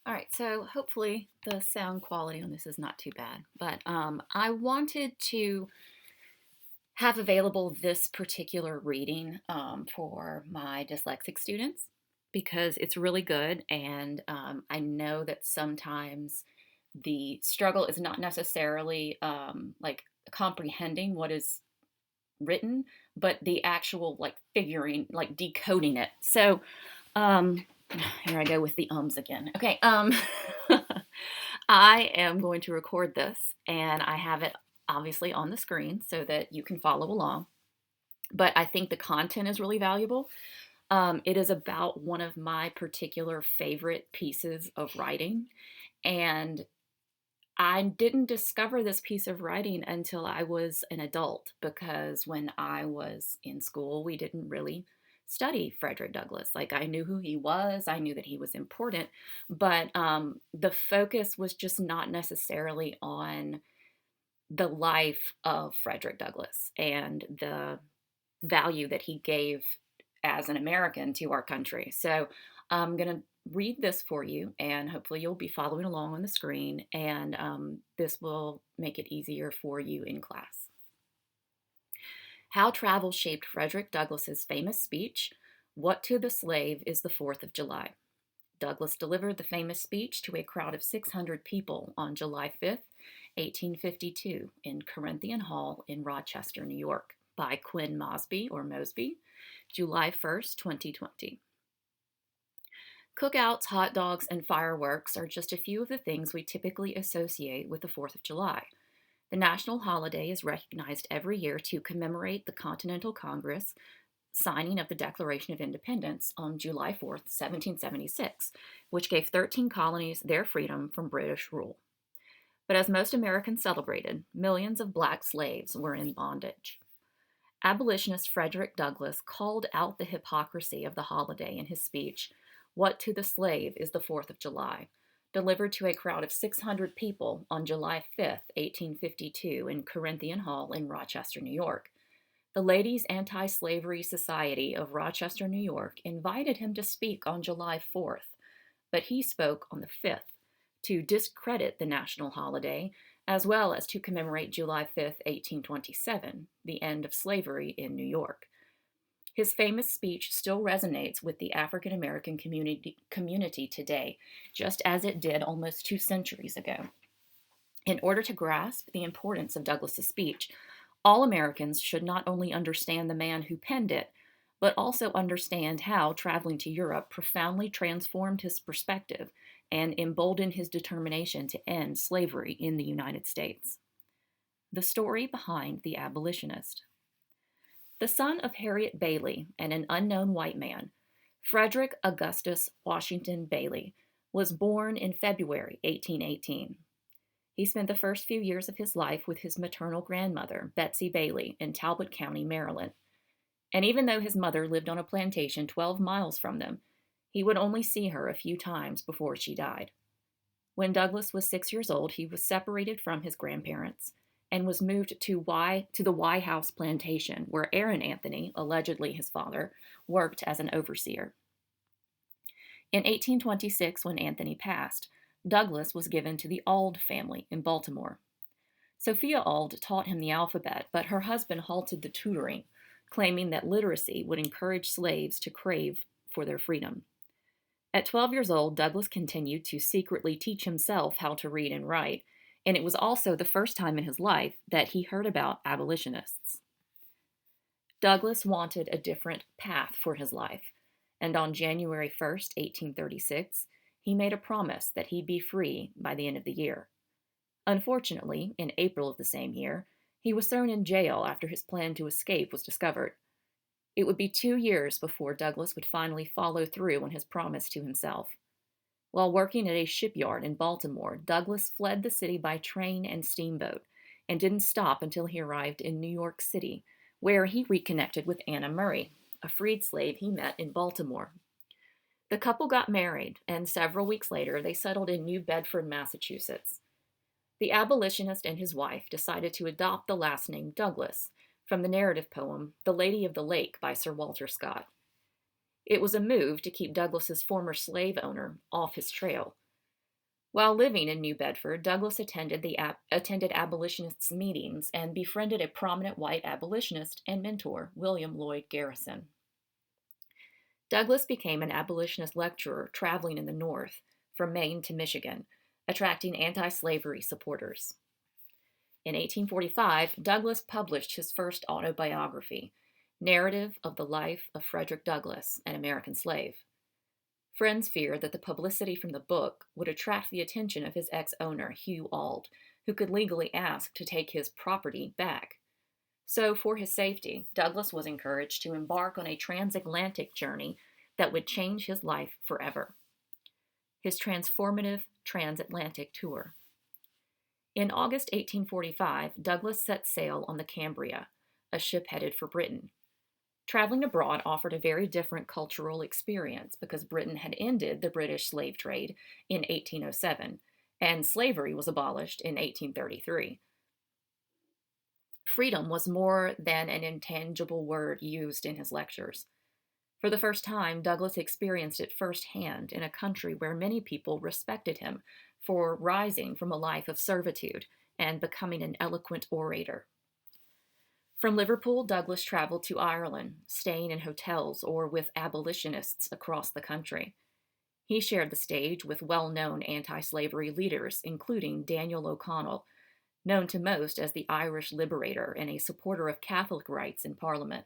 All right, so hopefully the sound quality on this is not too bad, but I wanted to have available this particular reading for my dyslexic students because it's really good, and I know that sometimes the struggle is not necessarily like comprehending what is written, but the actual like figuring, like decoding it. So um, here I go with the ums again. Okay, I am going to record this and I have it obviously on the screen so that you can follow along. But I think the content is really valuable. It is about one of my particular favorite pieces of writing. And I didn't discover this piece of writing until I was an adult because when I was in school, we didn't really study Frederick Douglass. Like, I knew who he was, I knew that he was important, but the focus was just not necessarily on the life of Frederick Douglass and the value that he gave as an American to our country. So I'm going to read this for you, and hopefully you'll be following along on the screen, and this will make it easier for you in class. How Travel Shaped Frederick Douglass's famous speech, What to the Slave is the 4th of July. Douglass delivered the famous speech to a crowd of 600 people on July 5th, 1852, in Corinthian Hall in Rochester, New York, by Quinn Mosby, July 1st, 2020. Cookouts, hot dogs, and fireworks are just a few of the things we typically associate with the 4th of July. The national holiday is recognized every year to commemorate the Continental Congress signing of the Declaration of Independence on July 4th, 1776, which gave 13 colonies their freedom from British rule. But as most Americans celebrated, millions of black slaves were in bondage. Abolitionist Frederick Douglass called out the hypocrisy of the holiday in his speech, What to the Slave is the 4th of July, delivered to a crowd of 600 people on July 5th, 1852, in Corinthian Hall in Rochester, New York. The Ladies' Anti-Slavery Society of Rochester, New York, invited him to speak on July 4th, but he spoke on the 5th to discredit the national holiday, as well as to commemorate July 5th, 1827, the end of slavery in New York. His famous speech still resonates with the African American community today, just as it did almost 2 centuries ago. In order to grasp the importance of Douglass's speech, all Americans should not only understand the man who penned it, but also understand how traveling to Europe profoundly transformed his perspective and emboldened his determination to end slavery in the United States. The story behind the abolitionist. The son of Harriet Bailey and an unknown white man, Frederick Augustus Washington Bailey was born in February 1818. He spent the first few years of his life with his maternal grandmother, Betsy Bailey, in Talbot County, Maryland. And even though his mother lived on a plantation 12 miles from them, he would only see her a few times before she died. When Douglass was 6 years old, he was separated from his grandparents and was moved to the Y House plantation, where Aaron Anthony, allegedly his father, worked as an overseer. In 1826, when Anthony passed, Douglass was given to the Auld family in Baltimore. Sophia Auld taught him the alphabet, but her husband halted the tutoring, claiming that literacy would encourage slaves to crave for their freedom. At 12 years old, Douglass continued to secretly teach himself how to read and write, and it was also the first time in his life that he heard about abolitionists. Douglass wanted a different path for his life, and on January 1st, 1836, he made a promise that he'd be free by the end of the year. Unfortunately, in April of the same year, he was thrown in jail after his plan to escape was discovered. It would be 2 years before Douglass would finally follow through on his promise to himself. While working at a shipyard in Baltimore, Douglass fled the city by train and steamboat and didn't stop until he arrived in New York City, where he reconnected with Anna Murray, a freed slave he met in Baltimore. The couple got married, and several weeks later they settled in New Bedford, Massachusetts. The abolitionist and his wife decided to adopt the last name Douglass from the narrative poem The Lady of the Lake by Sir Walter Scott. It was a move to keep Douglass's former slave owner off his trail. While living in New Bedford, Douglas attended abolitionists' meetings and befriended a prominent white abolitionist and mentor, William Lloyd Garrison. Douglas became an abolitionist lecturer traveling in the North, from Maine to Michigan, attracting anti slavery supporters. In 1845, Douglas published his first autobiography, Narrative of the Life of Frederick Douglass, an American Slave. Friends feared that the publicity from the book would attract the attention of his ex owner, Hugh Auld, who could legally ask to take his property back. So, for his safety, Douglas was encouraged to embark on a transatlantic journey that would change his life forever. His transformative transatlantic tour. In August 1845, Douglas set sail on the Cambria, a ship headed for Britain. Traveling abroad offered a very different cultural experience because Britain had ended the British slave trade in 1807, and slavery was abolished in 1833. Freedom was more than an intangible word used in his lectures. For the first time, Douglas experienced it firsthand in a country where many people respected him for rising from a life of servitude and becoming an eloquent orator. From Liverpool, Douglas traveled to Ireland, staying in hotels or with abolitionists across the country. He shared the stage with well-known anti-slavery leaders, including Daniel O'Connell, known to most as the Irish Liberator and a supporter of Catholic rights in Parliament.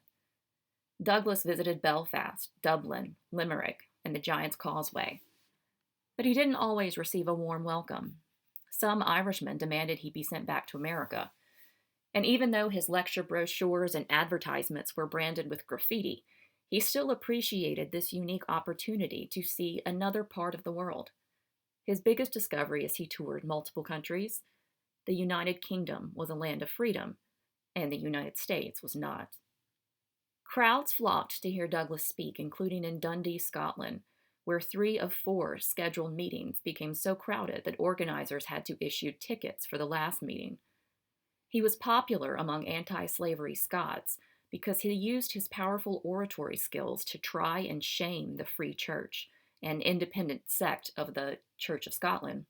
Douglas visited Belfast, Dublin, Limerick, and the Giant's Causeway. But he didn't always receive a warm welcome. Some Irishmen demanded he be sent back to America. And even though his lecture brochures and advertisements were branded with graffiti, he still appreciated this unique opportunity to see another part of the world. His biggest discovery as he toured multiple countries: the United Kingdom was a land of freedom, and the United States was not. Crowds flocked to hear Douglas speak, including in Dundee, Scotland, where 3 of 4 scheduled meetings became so crowded that organizers had to issue tickets for the last meeting. He was popular among anti-slavery Scots because he used his powerful oratory skills to try and shame the Free Church, an independent sect of the Church of Scotland,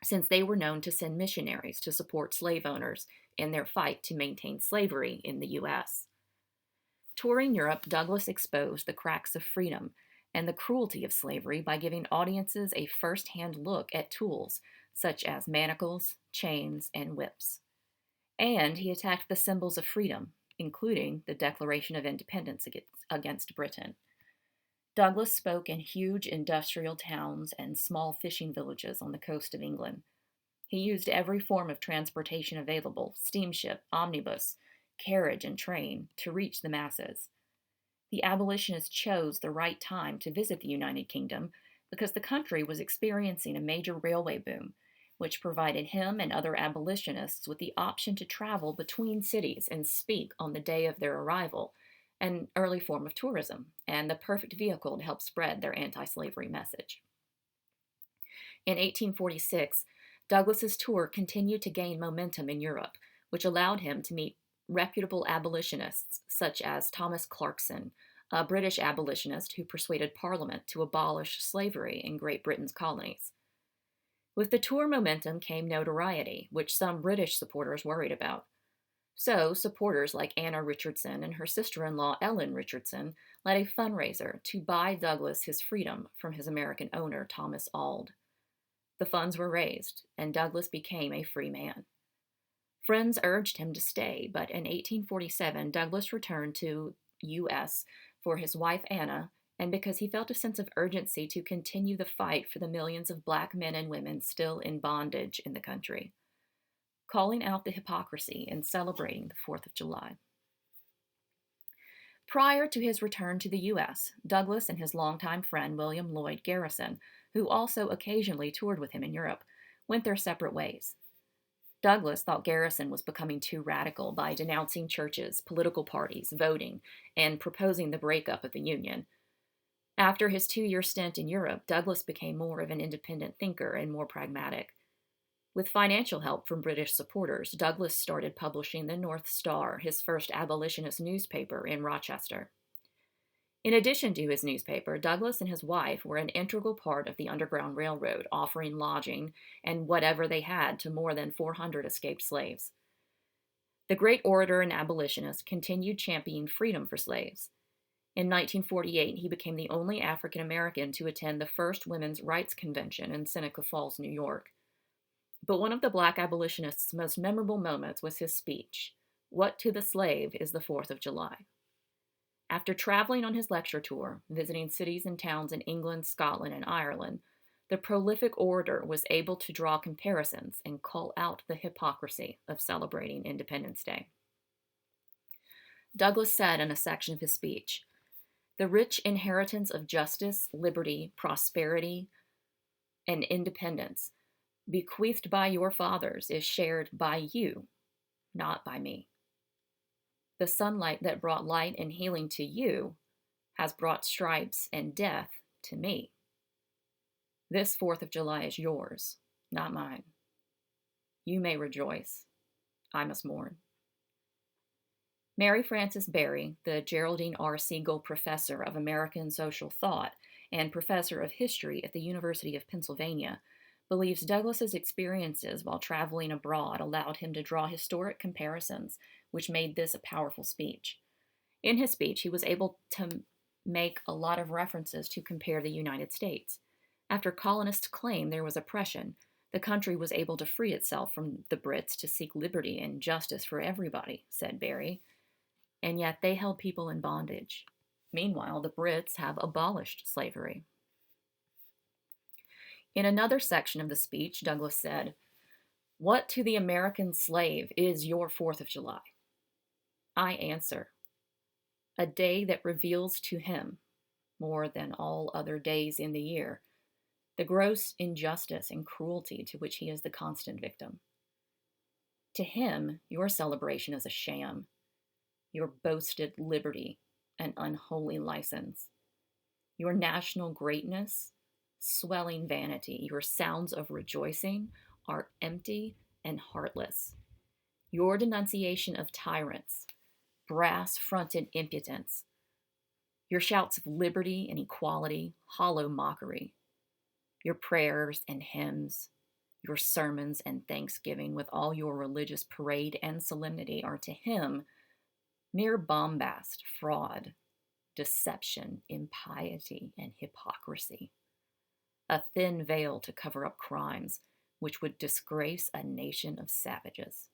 since they were known to send missionaries to support slave owners in their fight to maintain slavery in the U.S. Touring Europe, Douglas exposed the cracks of freedom and the cruelty of slavery by giving audiences a first-hand look at tools such as manacles, chains, and whips. And he attacked the symbols of freedom, including the Declaration of Independence against Britain. Douglas spoke in huge industrial towns and small fishing villages on the coast of England. He used every form of transportation available: steamship, omnibus, carriage, and train, to reach the masses. The abolitionists chose the right time to visit the United Kingdom because the country was experiencing a major railway boom, which provided him and other abolitionists with the option to travel between cities and speak on the day of their arrival, an early form of tourism, and the perfect vehicle to help spread their anti-slavery message. In 1846, Douglas's tour continued to gain momentum in Europe, which allowed him to meet reputable abolitionists such as Thomas Clarkson, a British abolitionist who persuaded Parliament to abolish slavery in Great Britain's colonies. With the tour momentum came notoriety, which some British supporters worried about. So, supporters like Anna Richardson and her sister-in-law Ellen Richardson led a fundraiser to buy Douglas his freedom from his American owner, Thomas Auld. The funds were raised, and Douglas became a free man. Friends urged him to stay, but in 1847, Douglas returned to U.S. for his wife Anna, and because he felt a sense of urgency to continue the fight for the millions of black men and women still in bondage in the country, calling out the hypocrisy in celebrating the 4th of July. Prior to his return to the U.S., Douglas and his longtime friend William Lloyd Garrison, who also occasionally toured with him in Europe, went their separate ways. Douglas thought Garrison was becoming too radical by denouncing churches, political parties, voting, and proposing the breakup of the Union. After his 2-year stint in Europe, Douglas became more of an independent thinker and more pragmatic. With financial help from British supporters, Douglas started publishing the North Star, his first abolitionist newspaper in Rochester. In addition to his newspaper, Douglass and his wife were an integral part of the Underground Railroad, offering lodging and whatever they had to more than 400 escaped slaves. The great orator and abolitionist continued championing freedom for slaves. In 1948, he became the only African American to attend the first Women's Rights Convention in Seneca Falls, New York. But one of the black abolitionists' most memorable moments was his speech, "What to the Slave is the 4th of July." After traveling on his lecture tour, visiting cities and towns in England, Scotland, and Ireland, the prolific orator was able to draw comparisons and call out the hypocrisy of celebrating Independence Day. Douglass said in a section of his speech, "The rich inheritance of justice, liberty, prosperity, and independence bequeathed by your fathers is shared by you, not by me. The sunlight that brought light and healing to you has brought stripes and death to me. This 4th of July is yours, not mine. You may rejoice. I must mourn." Mary Frances Berry, the Geraldine R. Siegel Professor of American Social Thought and Professor of History at the University of Pennsylvania, believes Douglass's experiences while traveling abroad allowed him to draw historic comparisons, which made this a powerful speech. In his speech, he was able to make a lot of references to compare the United States. After colonists claimed there was oppression, the country was able to free itself from the Brits to seek liberty and justice for everybody, said Berry, and yet they held people in bondage. Meanwhile, the Brits have abolished slavery. In another section of the speech, Douglass said, "What to the American slave is your 4th of July? I answer, a day that reveals to him, more than all other days in the year, the gross injustice and cruelty to which he is the constant victim. To him, your celebration is a sham, your boasted liberty an unholy license, your national greatness swelling vanity, your sounds of rejoicing are empty and heartless. Your denunciation of tyrants, brass-fronted impudence, your shouts of liberty and equality, hollow mockery, your prayers and hymns, your sermons and thanksgiving with all your religious parade and solemnity are to him mere bombast, fraud, deception, impiety, and hypocrisy. A thin veil to cover up crimes which would disgrace a nation of savages."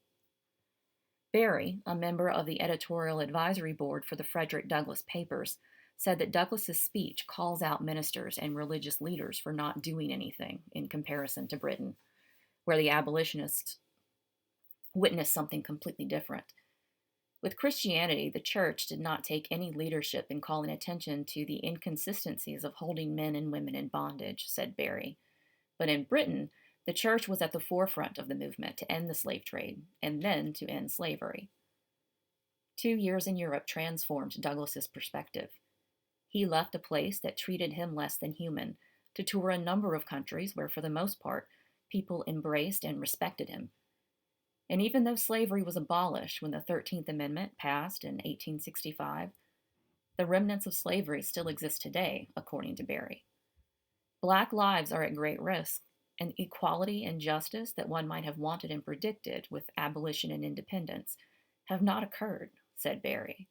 Berry, a member of the editorial advisory board for the Frederick Douglass Papers, said that Douglass's speech calls out ministers and religious leaders for not doing anything in comparison to Britain, where the abolitionists witnessed something completely different. With Christianity, the church did not take any leadership in calling attention to the inconsistencies of holding men and women in bondage, said Berry. But in Britain, the church was at the forefront of the movement to end the slave trade and then to end slavery. 2 years in Europe transformed Douglass's perspective. He left a place that treated him less than human to tour a number of countries where, for the most part, people embraced and respected him. And even though slavery was abolished when the 13th Amendment passed in 1865, the remnants of slavery still exist today, according to Berry. Black lives are at great risk, and equality and justice that one might have wanted and predicted with abolition and independence have not occurred, said Berry.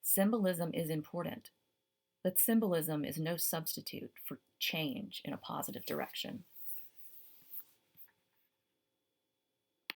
Symbolism is important, but symbolism is no substitute for change in a positive direction.